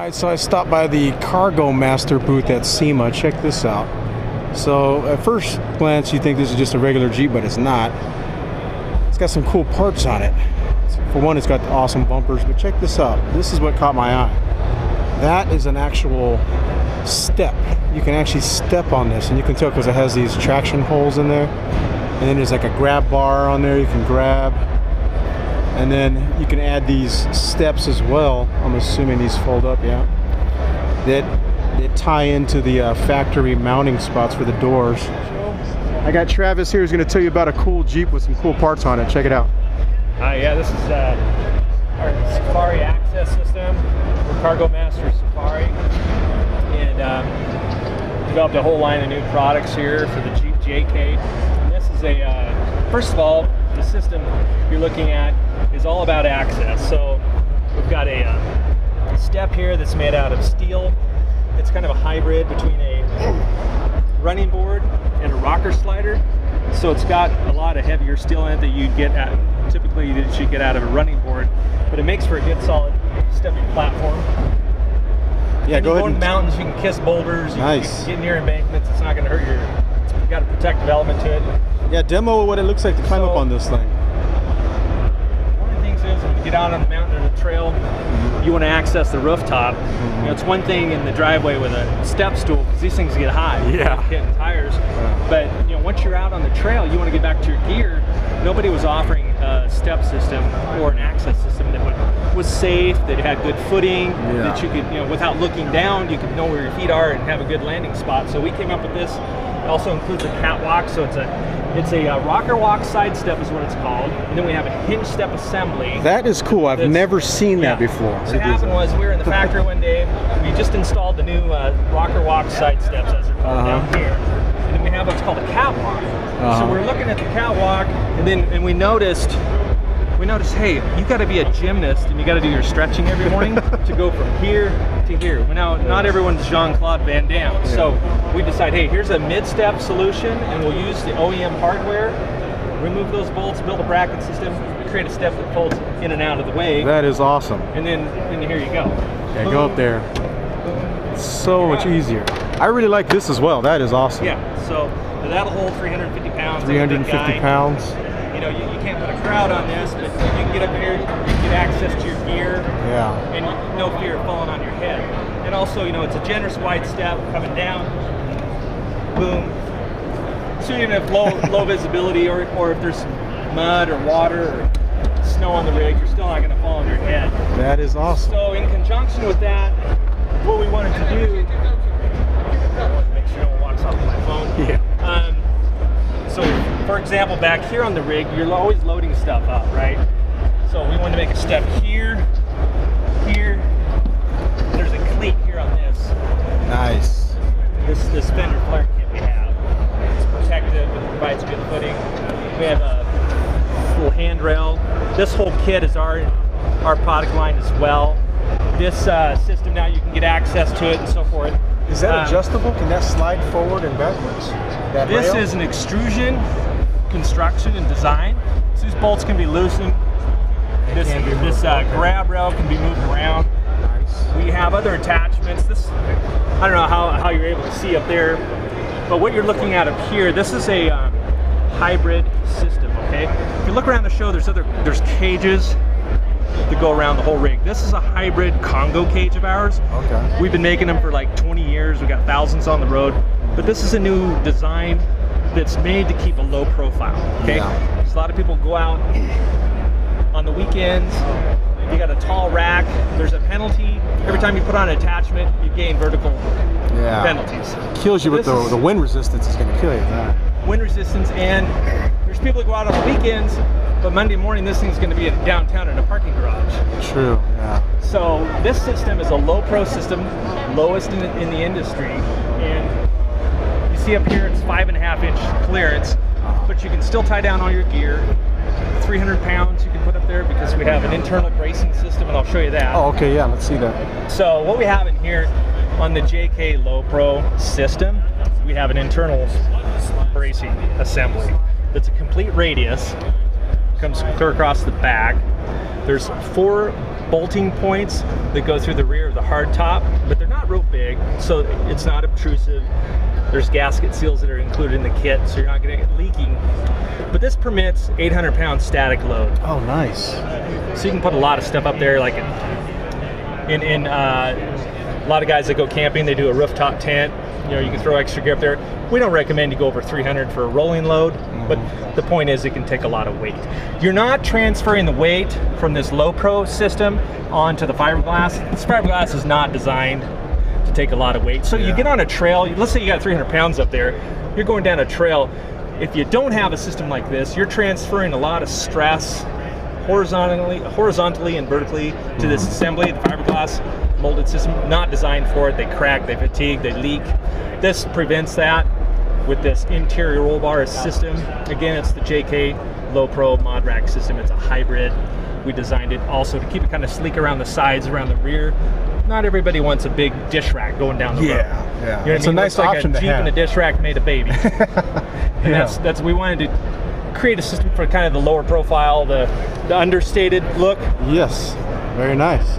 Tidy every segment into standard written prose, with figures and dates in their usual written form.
Alright, so I stopped by the Kargo Master booth at SEMA. Check this out. So at first glance you think this is just a regular Jeep, but it's not. It's got some cool parts on it. For one, it's got awesome bumpers, but check this out. This is what caught my eye. That is an actual step. You can actually step on this, and you can tell because it has these traction holes in there. And then there's like a grab bar on there you can grab. And then you can add these steps as well. I'm assuming these fold up, yeah. That tie into the factory mounting spots for the doors. I got Travis here who's going to tell you about a cool Jeep with some cool parts on it. Check it out. Yeah, this is our Safari access system for Kargo Master Safari, and developed a whole line of new products here for the Jeep JK. And this is a, first of all, the system you're looking at is all about access. So we've got a step here that's made out of steel. It's kind of a hybrid between a running board and a rocker slider. So it's got a lot of heavier steel in it that you'd get at, typically that you get out of a running board, but it makes for a good solid stepping platform. Yeah, and go ahead. You go in mountains, you can kiss boulders, you nice. can get near embankments, it's not going to hurt your, you've got a protective element to it. Yeah, demo what it looks like to climb up on this thing. One of the things is when you get out on the mountain or the trail, you want to access the rooftop. You know, it's one thing in the driveway with a step stool because these things get high. Yeah. Hitting tires. But you know, once you're out on the trail, you want to get back to your gear. Nobody was offering a step system or an access system that was safe, that had good footing, that you could, you know, without looking down, you could know where your feet are and have a good landing spot. So we came up with this. It also includes a catwalk, so it's a rocker walk side step is what it's called, and then we have a hinge step assembly. That is cool. I've never seen that before. So what happened was we were in the factory one day. We just installed the new rocker walk side steps, as they're called, down here, and then we have what's called a catwalk. So we're looking at the catwalk, and we noticed, hey, you got to be a gymnast and you got to do your stretching every morning to go from here to here. Well, now, not everyone's Jean-Claude Van Damme. So we decide, hey, here's a mid-step solution, and we'll use the OEM hardware, remove those bolts, build a bracket system, create a step that folds in and out of the way. That is awesome. And then here you go. Yeah, go up there. It's so much easier. I really like this as well. That is awesome. Yeah, so that'll hold 350 pounds. 350 pounds. You know, you can't put a crowd on this, but you can get up here, you can get access to your gear, and no fear of falling on your head. And also, you know, it's a generous wide step coming down, boom. So even if low visibility, or if there's mud or water or snow on the rig, you're still not going to fall on your head. That is awesome. So in conjunction with that, what we wanted to do, make sure no one walks off my phone. Yeah. So, for example, back here on the rig, you're always loading stuff up, right? So we wanted to make a step here, here. There's a cleat here on this. Nice. This fender flare kit we have. It's protective, it provides good footing. We have a little handrail. This whole kit is our product line as well. This system now, you can get access to it and so forth. Is that adjustable? Can that slide forward and backwards? This is an extrusion, construction, and design. So these bolts can be loosened. This grab rail can be moved around. Nice. We have other attachments. This, I don't know how you're able to see up there, but what you're looking at up here, this is a hybrid system. Okay. If you look around the show, there's cages that go around the whole rig. This is a hybrid Congo cage of ours. Okay. We've been making them for like 20 years. We got thousands on the road. But this is a new design that's made to keep a low profile. Okay. Yeah. So a lot of people go out on the weekends. You got a tall rack. There's a penalty every time you put on an attachment. You gain vertical penalties. Kills you with the wind resistance. Is going to kill you. Wind resistance, and there's people that go out on the weekends. But Monday morning, this thing's going to be downtown in a parking garage. True, yeah. So this system is a low pro system, lowest in the industry. And you see up here, it's 5.5-inch clearance, but you can still tie down all your gear. 300 pounds you can put up there because we have an internal bracing system, and I'll show you that. Oh, okay, yeah, let's see that. So what we have in here on the JK Low Pro system, we have an internal bracing assembly that's a complete radius. Comes clear across the back. There's 4 bolting points that go through the rear of the hard top, but they're not real big, so it's not obtrusive. There's gasket seals that are included in the kit, so you're not going to get leaking. But this permits 800-pound static load. Oh, nice. So you can put a lot of stuff up there, like in a lot of guys that go camping, they do a rooftop tent. You know, you can throw extra gear up there. We don't recommend you go over 300 for a rolling load, but the point is it can take a lot of weight. You're not transferring the weight from this low pro system onto the fiberglass. This fiberglass is not designed to take a lot of weight. So you get on a trail, let's say you got 300 pounds up there, you're going down a trail. If you don't have a system like this, you're transferring a lot of stress horizontally and vertically to this assembly, the fiberglass molded system, not designed for it. They crack, they fatigue, they leak. This prevents that with this interior roll bar system. Again, it's the JK Low Pro Mod Rack system. It's a hybrid. We designed it also to keep it kind of sleek around the sides, around the rear. Not everybody wants a big dish rack going down the road. Yeah. You know It's what I mean? a nice like option a to Jeep have. and a dish rack made a baby. And that's we wanted to create a system for kind of the lower profile, the understated look. Yes, very nice.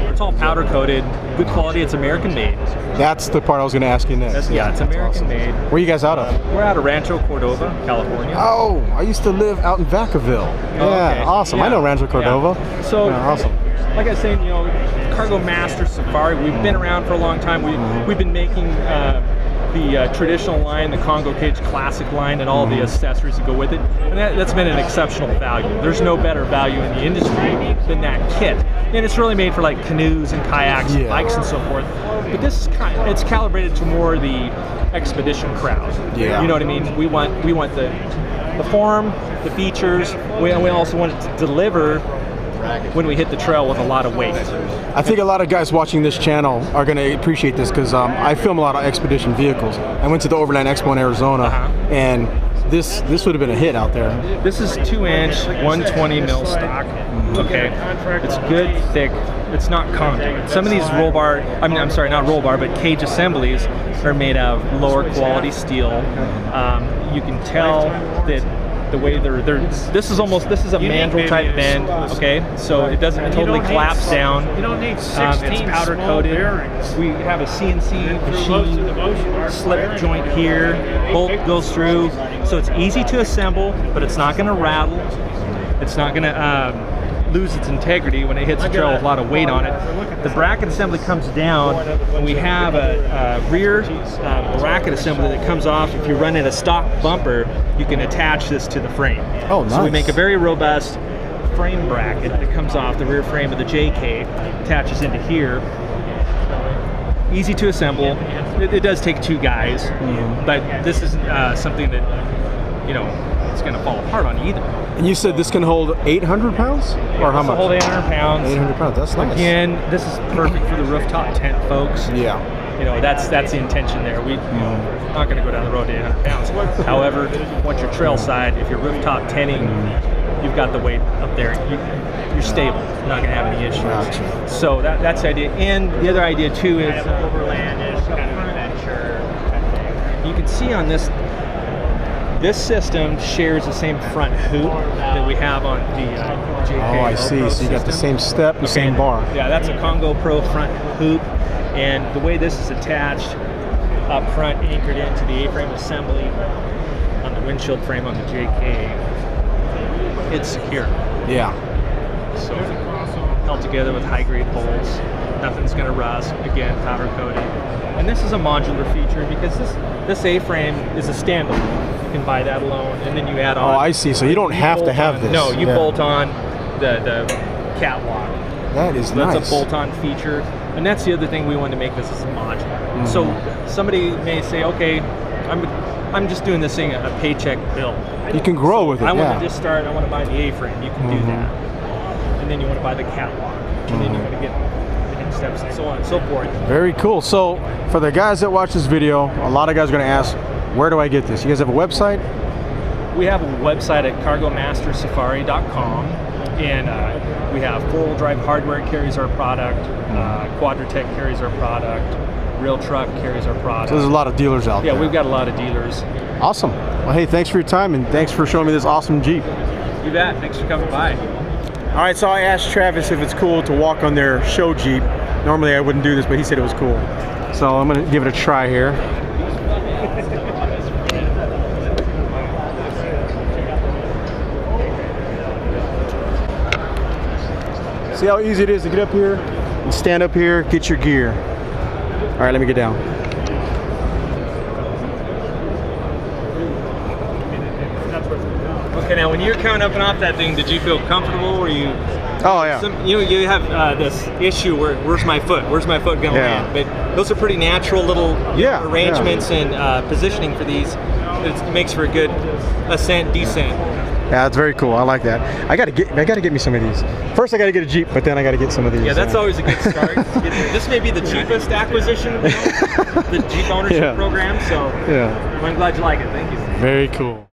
It's all powder coated, good quality. It's American made. That's the part I was going to ask you next. It's That's American awesome. made. Where are you guys out of? We're out of Rancho Cordova, California. Oh, I used to live out in Vacaville. Yeah, okay. awesome. Yeah. I know Rancho Cordova. Yeah. So, awesome. like I was saying, you know, Kargo Master Safari, we've been around for a long time. We've been making the traditional line, the Congo Cage Classic line, and all the accessories that go with it. And that's been an exceptional value. There's no better value in the industry than that kit. And it's really made for like canoes and kayaks and bikes and so forth. But this is it's calibrated to more the expedition crowd. Yeah. You know what I mean? We want the form, the features. We also want it to deliver when we hit the trail with a lot of weight. I think a lot of guys watching this channel are going to appreciate this because I film a lot of expedition vehicles. I went to the Overland Expo in Arizona, and this would have been a hit out there. This is 2-inch, 120 mil stock. Okay, it's good, thick. It's not conduit. Some of these roll bar, I'm sorry, not roll bar, but cage assemblies are made of lower quality steel. You can tell that the way this is a mandrel type bend, okay? So it doesn't totally collapse down. You don't need 16 it's powder small coated. bearings. We have a CNC machine slip joint here. Bolt goes through, so it's easy to assemble, but it's not going to rattle. It's not going to lose its integrity when it hits the trail with a lot of weight on it. The bracket assembly comes down, and we have a rear bracket assembly that comes off. If you run in a stock bumper, you can attach this to the frame. Oh, nice. So we make a very robust frame bracket that comes off the rear frame of the JK, attaches into here. Easy to assemble. It does take 2 guys, but this isn't something that, you know, it's going to fall apart on either. And you said this can hold 800 pounds? Or how much? Hold 800 pounds. 800 pounds, that's nice. Again, this is perfect for the rooftop tent, folks. Yeah. You know, that's the intention there. We're not going to go down the road to 800 pounds. However, once you're trail side, if you're rooftop tenting, you've got the weight up there. You're stable. You're not going to have any issues. Gotcha. So that's the idea. And the other idea too is overlandish kind of adventure. you can see on this system shares the same front hoop that we have on the JK. Oh, I see. So you got the same step, the same bar. Yeah, that's a Congo Pro front hoop. And the way this is attached up front, anchored into the A-frame assembly on the windshield frame on the JK, it's secure. Yeah. So held together with high-grade bolts. Nothing's going to rust. Again, powder coated. And this is a modular feature because this A-frame is a standalone. You can buy that alone, and then you add on. Oh, I see. So you don't have to have this. No, you bolt on the catwalk. That is So nice. that's a bolt-on feature, and that's the other thing we want to make this is modular. So somebody may say, okay, I'm just doing this thing a paycheck bill. You can grow with it. I want to just start. I want to buy the A-frame. You can do that, and then you want to buy the catwalk, and then you want to get the hinge steps and so on and so forth. Very cool. So for the guys that watch this video, a lot of guys are going to ask, where do I get this? You guys have a website? We have a website at cargomastersafari.com, and we have 4-wheel drive hardware carries our product, Quadratech carries our product, Real Truck carries our product. So there's a lot of dealers out there. Yeah, we've got a lot of dealers. Awesome. Well, hey, thanks for your time, and thanks for showing me this awesome Jeep. You bet. Thanks for coming by. All right, so I asked Travis if it's cool to walk on their show Jeep. Normally I wouldn't do this, but he said it was cool. So I'm gonna give it a try here. See how easy it is to get up here and stand up here, get your gear. All right, let me get down. Okay, now when you're coming up and off that thing, did you feel comfortable? Or you? Oh yeah. You have this issue where where's my foot? Where's my foot gonna land? But those are pretty natural little arrangements and positioning for these. It makes for a good ascent, descent. Yeah, it's very cool. I like that. I gotta get me some of these. First, I gotta get a Jeep, but then I gotta get some of these. Yeah, that's always a good start. This may be the cheapest acquisition, the Jeep ownership program. So I'm glad you like it. Thank you. Very cool.